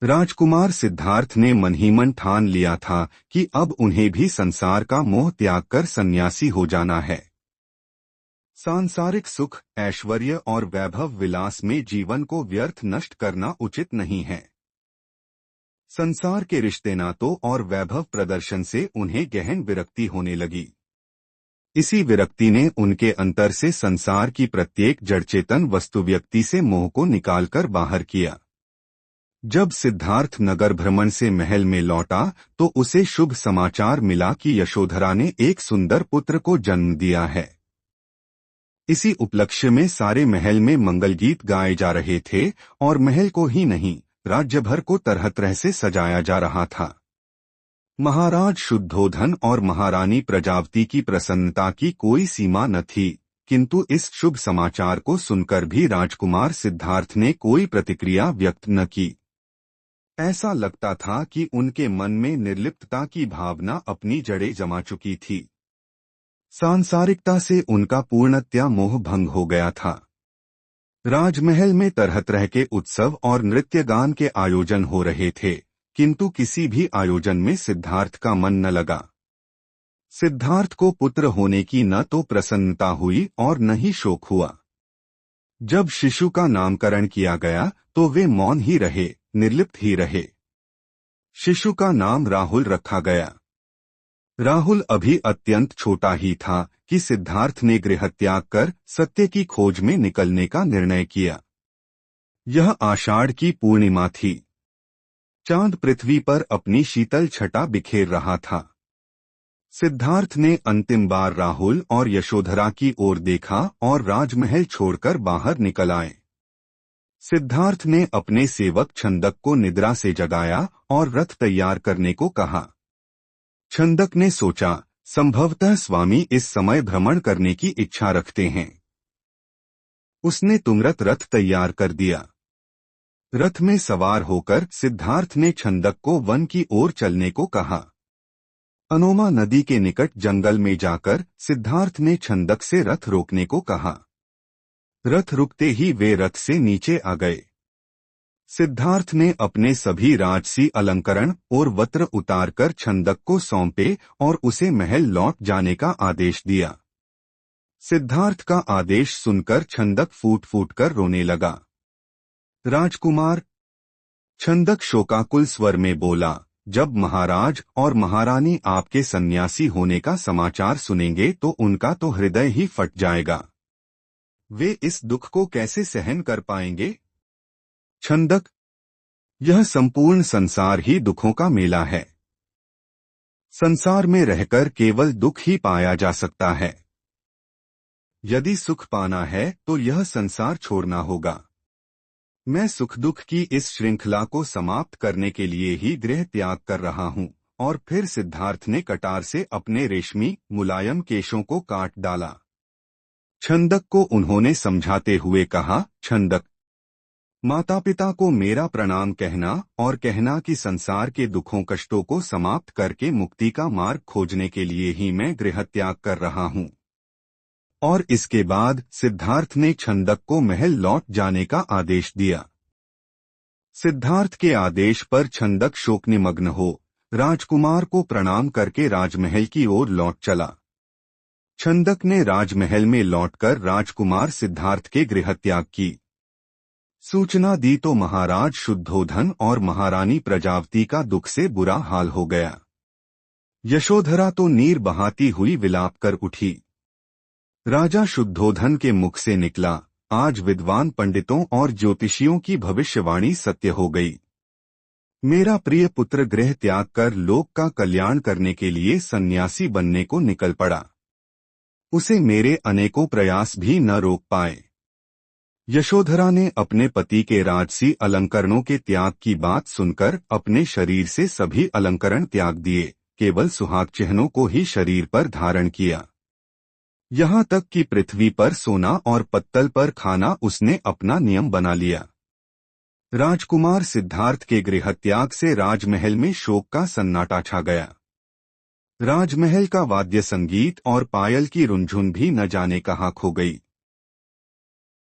राजकुमार सिद्धार्थ ने मन ही मन ठान लिया था कि अब उन्हें भी संसार का मोह त्याग कर सन्यासी हो जाना है। सांसारिक सुख, ऐश्वर्य और वैभव विलास में जीवन को व्यर्थ नष्ट करना उचित नहीं है। संसार के रिश्ते नातों और वैभव प्रदर्शन से उन्हें गहन विरक्ति होने लगी। इसी विरक्ति ने उनके अंतर से संसार की प्रत्येक जड़चेतन वस्तु व्यक्ति से मोह को निकालकर बाहर किया। जब सिद्धार्थ नगर भ्रमण से महल में लौटा तो उसे शुभ समाचार मिला कि यशोधरा ने एक सुंदर पुत्र को जन्म दिया है। इसी उपलक्ष्य में सारे महल में मंगल गीत गाए जा रहे थे और महल को ही नहीं, राज्य भर को तरह तरह से सजाया जा रहा था। महाराज शुद्धोधन और महारानी प्रजावती की प्रसन्नता की कोई सीमा न थी, किंतु इस शुभ समाचार को सुनकर भी राजकुमार सिद्धार्थ ने कोई प्रतिक्रिया व्यक्त न की। ऐसा लगता था कि उनके मन में निर्लिप्तता की भावना अपनी जड़ें जमा चुकी थी। सांसारिकता से उनका पूर्णतया मोह भंग हो गया था। राजमहल में तरह तरह के उत्सव और नृत्य गान के आयोजन हो रहे थे, किंतु किसी भी आयोजन में सिद्धार्थ का मन न लगा। सिद्धार्थ को पुत्र होने की न तो प्रसन्नता हुई और न ही शोक हुआ। जब शिशु का नामकरण किया गया तो वे मौन ही रहे, निर्लिप्त ही रहे। शिशु का नाम राहुल रखा गया। राहुल अभी अत्यंत छोटा ही था कि सिद्धार्थ ने गृह त्याग कर सत्य की खोज में निकलने का निर्णय किया। यह आषाढ़ की पूर्णिमा थी। चांद पृथ्वी पर अपनी शीतल छटा बिखेर रहा था। सिद्धार्थ ने अंतिम बार राहुल और यशोधरा की ओर देखा और राजमहल छोड़कर बाहर निकल आए। सिद्धार्थ ने अपने सेवक छंदक को निद्रा से जगाया और रथ तैयार करने को कहा। छंदक ने सोचा, संभवतः स्वामी इस समय भ्रमण करने की इच्छा रखते हैं। उसने तुरंत रथ तैयार कर दिया। रथ में सवार होकर सिद्धार्थ ने छंदक को वन की ओर चलने को कहा। अनोमा नदी के निकट जंगल में जाकर सिद्धार्थ ने छंदक से रथ रोकने को कहा। रथ रुकते ही वे रथ से नीचे आ गए। सिद्धार्थ ने अपने सभी राजसी अलंकरण और वस्त्र उतारकर छंदक को सौंपे और उसे महल लौट जाने का आदेश दिया। सिद्धार्थ का आदेश सुनकर छंदक फूट फूट कर रोने लगा। राजकुमार, छंदक शोकाकुल स्वर में बोला, जब महाराज और महारानी आपके सन्यासी होने का समाचार सुनेंगे तो उनका तो हृदय ही फट जाएगा। वे इस दुख को कैसे सहन कर पाएंगे? छंदक, यह संपूर्ण संसार ही दुखों का मेला है। संसार में रहकर केवल दुख ही पाया जा सकता है। यदि सुख पाना है तो यह संसार छोड़ना होगा। मैं सुख दुख की इस श्रृंखला को समाप्त करने के लिए ही गृह त्याग कर रहा हूँ। और फिर सिद्धार्थ ने कटार से अपने रेशमी मुलायम केशों को काट डाला। छंदक को उन्होंने समझाते हुए कहा, छंदक, माता पिता को मेरा प्रणाम कहना और कहना कि संसार के दुखों कष्टों को समाप्त करके मुक्ति का मार्ग खोजने के लिए ही मैं गृह त्याग कर रहा हूँ। और इसके बाद सिद्धार्थ ने छंदक को महल लौट जाने का आदेश दिया। सिद्धार्थ के आदेश पर छंदक शोकनिमग्न हो राजकुमार को प्रणाम करके राजमहल की ओर लौट चला। छंदक ने राजमहल में लौटकर राजकुमार सिद्धार्थ के गृह त्याग की सूचना दी तो महाराज शुद्धोधन और महारानी प्रजावती का दुख से बुरा हाल हो गया। यशोधरा तो नीर बहाती हुई विलाप कर उठी। राजा शुद्धोधन के मुख से निकला, आज विद्वान पंडितों और ज्योतिषियों की भविष्यवाणी सत्य हो गई। मेरा प्रिय पुत्र गृह त्याग कर लोक का कल्याण करने के लिए सन्यासी बनने को निकल पड़ा। उसे मेरे अनेकों प्रयास भी न रोक पाए। यशोधरा ने अपने पति के राजसी अलंकरणों के त्याग की बात सुनकर अपने शरीर से सभी अलंकरण त्याग दिए, केवल सुहाग चिन्हों को ही शरीर पर धारण किया। यहाँ तक कि पृथ्वी पर सोना और पत्तल पर खाना उसने अपना नियम बना लिया। राजकुमार सिद्धार्थ के गृह त्याग से राजमहल में शोक का सन्नाटा छा गया। राजमहल का वाद्य संगीत और पायल की रुनझुन भी न जाने कहाँ खो गई।